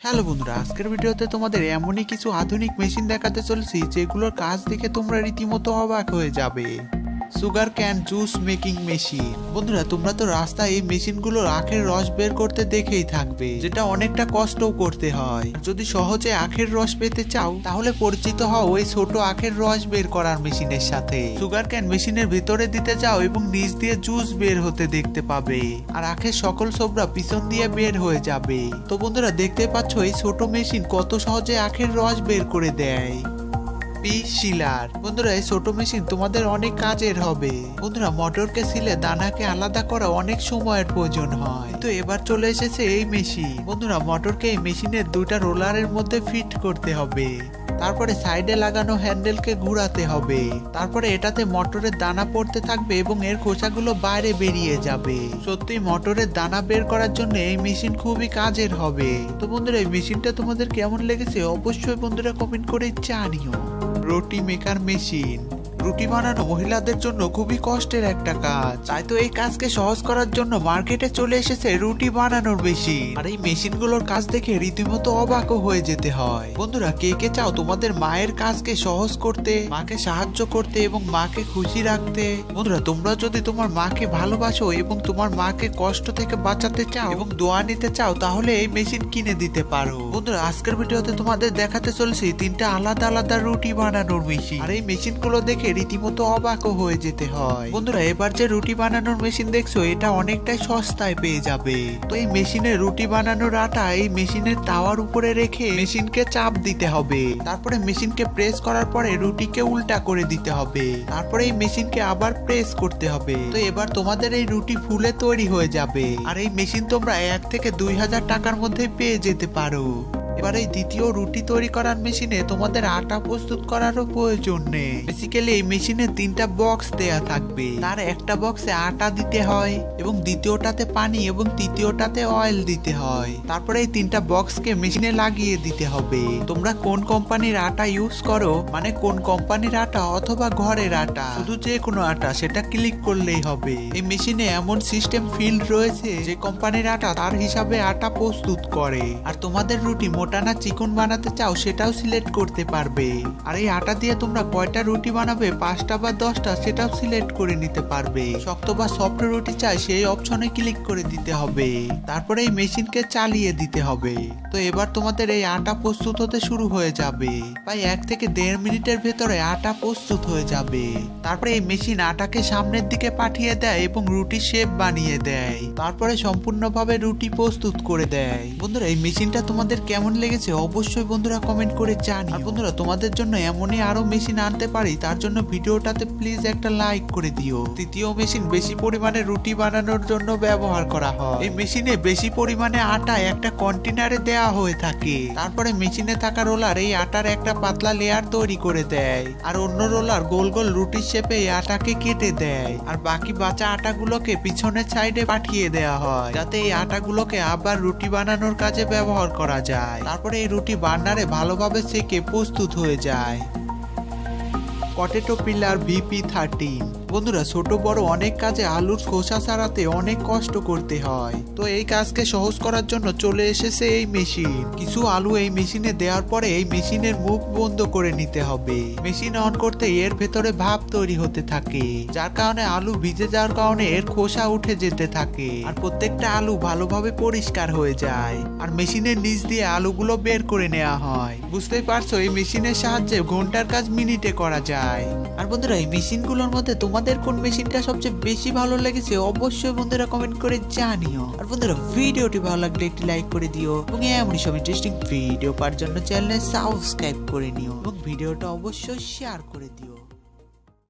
Hello বন্ধুরা, আজকের ভিডিওতে তোমাদের এমনই কিছু আধুনিক মেশিন দেখাতে চলেছি যেগুলোর কাজ দেখে তোমরা রীতিমতো অবাক হয়ে যাবে। Sugar cane juice making machine. বন্ধুরা, তোমরা তো রাস্তায় এই মেশিনগুলোর আখের রস বের করতে দেখেই থাকবে, যেটা অনেকটা কষ্টও করতে হয়। যদি সহজে আখের রস পেতে চাও তাহলে পরিচিত হও এই ছোট আখের রস বের করার মেশিনের সাথে। সুগার ক্যান মেশিনের ভিতরে দিতে যাও এবং নিচ দিয়ে জুস বের হতে দেখতে পাবে, আর আখের সকল ছোবরা পিছন দিয়ে বের হয়ে যাবে। তো বন্ধুরা, দেখতে পাচ্ছ এই ছোট মেশিন কত সহজে আখের রস বের করে দেয়। শিলার। বন্ধুরা, এই ছোট মেশিন তোমাদের অনেক কাজের হবে। বন্ধুরা, মটরকে সিলে দানাকে আলাদা করা অনেক সময়ের প্রয়োজন হয়, তো এবার চলে এসেছে এই মেশিন। বন্ধুরা, মটরকে এই মেশিনের দুইটা রোলারের মধ্যে ফিট করতে হবে, তারপরে সাইডে লাগানো হ্যান্ডেলকে ঘোরাতে হবে, তারপরে এটাতে মটরের দানা পড়তে থাকবে এবং এর খোসাগুলো বাইরে বেরিয়ে যাবে। সত্যি মটরের দানা বের করার জন্য এই মেশিন খুবই কাজের হবে। তো বন্ধুরা, এই মেশিনটা তোমাদের কেমন লেগেছে অবশ্যই বন্ধুরা কমেন্ট করে জানিও। রুটি মেকার মেশিন। রুটি বানানো মহিলাদের জন্য খুবই কষ্টের একটা কাজ, তাই তো এই কাজকে সহজ করার জন্য মার্কেটে চলে এসেছে রুটি বানানোর মেশিন। আর এই মেশিনগুলোর কাজ দেখে রীতিমতো অবাকও হয়ে যেতে হয়। বন্ধুরা, কে কে চাও তোমাদের মায়ের কাজকে সহজ করতে, মাকে সাহায্য করতে এবং মাকে খুশি রাখতে? বন্ধুরা, তোমরা যদি তোমার মাকে ভালোবাসো এবং তোমার মাকে কষ্ট থেকে বাঁচাতে চাও এবং দোয়া নিতে চাও তাহলে এই মেশিন কিনে দিতে পারো। বন্ধুরা, আজকের ভিডিওতে তোমাদের দেখাতে চলেছি তিনটা আলাদা আলাদা রুটি বানানোর মেশিন, আর এই মেশিনগুলো দেখে রীতিমতো অবাকও হয়ে যেতে হয়। বন্ধুরা, এবার যে রুটি বানানোর মেশিন দেখছো এটা অনেকটাই সস্তায় পেয়ে যাবে। তো এই মেশিনে রুটি বানানোর আটা এই মেশিনের তাওয়ার উপরে রেখে মেশিনকে চাপ দিতে হবে, তারপরে মেশিনকে প্রেস করার পরে রুটিকে উল্টা করে দিতে হবে, তারপরে এই মেশিনকে আবার প্রেস করতে হবে। তো এবার তোমাদের এই রুটি ফুলে তৈরি হয়ে যাবে, আর এই মেশিন তোমরা 1 থেকে 2000 টাকার মধ্যে পেয়ে যেতে পারো। এবার এই দ্বিতীয় রুটি তৈরি করার মেশিনে তোমাদের আটা প্রস্তুত করারও প্রয়োজন নেই। বেসিক্যালি এই মেশিনে 3টা বক্স দেয়া থাকবে, তার একটা বক্সে আটা দিতে হয় এবং দ্বিতীয়টাতে পানি এবং তৃতীয়টাতে অয়েল দিতে হয়। তারপরে এই 3টা বক্সকে মেশিনে লাগিয়ে দিতে হবে। তোমরা কোন কোম্পানির আটা ইউজ করো, মানে কোন কোম্পানির আটা অথবা ঘরের আটা, শুধু যে কোনো আটা সেটা ক্লিক করলেই হবে। এই মেশিনে এমন সিস্টেম ফিল্ড রয়েছে যে কোম্পানির আটা তার হিসাবে আটা প্রস্তুত করে, আর তোমাদের রুটি মোটা না চিকন বানাতে চাও সেটাও সিলেক্ট করতে পারবে। আর এই আটা দিয়ে তোমরা কয়টা রুটি বানাবে, 5টা বা 10টা, সেটাও সিলেক্ট করে নিতে পারবে। শক্ত বা সফট রুটি চাই সেই অপশনে ক্লিক করে দিতে হবে, তারপরে এই মেশিনকে চালিয়ে দিতে হবে। তো এবার তোমাদের এই আটা প্রস্তুত হতে শুরু হয়ে যাবে। প্রায় 1 থেকে 1.5 মিনিটের ভেতরে আটা প্রস্তুত হয়ে যাবে। তারপরে এই মেশিন আটাকে সামনের দিকে পাঠিয়ে দেয় এবং রুটি শেপ বানিয়ে দেয়, তারপরে সম্পূর্ণভাবে রুটি প্রস্তুত করে দেয়। বন্ধুরা, এই মেশিনটা তোমাদের কেমন লেগেছে অবশ্যই বন্ধুরা কমেন্ট করে জানিও। আর বন্ধুরা, তোমাদের জন্য এমনই আরো মেশিন আনতে পারি, তার জন্য ভিডিওটাতে প্লিজ একটা লাইক করে দিও। তৃতীয় মেশিন বেশি পরিমাণে রুটি বানানোর জন্য ব্যবহার করা হয়। এই মেশিনে বেশি পরিমাণে আটা একটা কন্টেনারে দেওয়া হয়ে থাকে, তারপরে মেশিনে থাকা রোলার এই আটার একটা পাতলা লেয়ার তৈরি করে দেয়, আর অন্য রোলার গোল গোল রুটির শেপে এই আটাকে কেটে দেয়, আর বাকি বাঁচা আটাগুলোকে পিছনের সাইডে পাঠিয়ে দেওয়া হয় যাতে এই আটাগুলোকে আবার রুটি বানানোর কাজে ব্যবহার করা যায়। তারপরে এই রুটি বার্নারে ভালোভাবে সেকে প্রস্তুত হয়ে যায়। Potato pillar VP13। বন্ধুরা, ছোট বড় অনেক কাজে আলুর খোসা ছাড়াতে অনেক কষ্ট করতে হয়, তো এই কাজকে সহজ করার জন্য চলে এসেছে এই মেশিন। কিছু আলু এই মেশিনে দেওয়ার পরে এই মেশিনের মুখ বন্ধ করে নিতে হবে। মেশিন অন করতে এর ভেতরে ভাপ তৈরি হতে থাকে, যার কারণে আলু ভিজে যাওয়ার কারণে এর খোসা উঠে যেতে থাকে, আর প্রত্যেকটা আলু ভালোভাবে পরিষ্কার হয়ে যায়, আর মেশিনের নিচ দিয়ে আলুগুলো বের করে নেওয়া হয়। বুঝতেই পারছো, এই মেশিনের সাহায্যে ঘন্টার কাজ মিনিটে করা যায়। আর বন্ধুরা, এই মেশিনগুলোর মধ্যে তোমাদের কোন মেশিনটা সবচেয়ে বেশি ভালো লেগেছে অবশ্যই বন্ধুরা কমেন্ট করে জানিও। আর বন্ধুরা, ভিডিওটি ভালো লাগলে একটি লাইক করে দিও এবং এমনই সব ইন্টারেস্টিং ভিডিও পাওয়ার জন্য চ্যানেলে সাবস্ক্রাইব করে নিও এবং ভিডিওটা অবশ্যই শেয়ার করে দিও।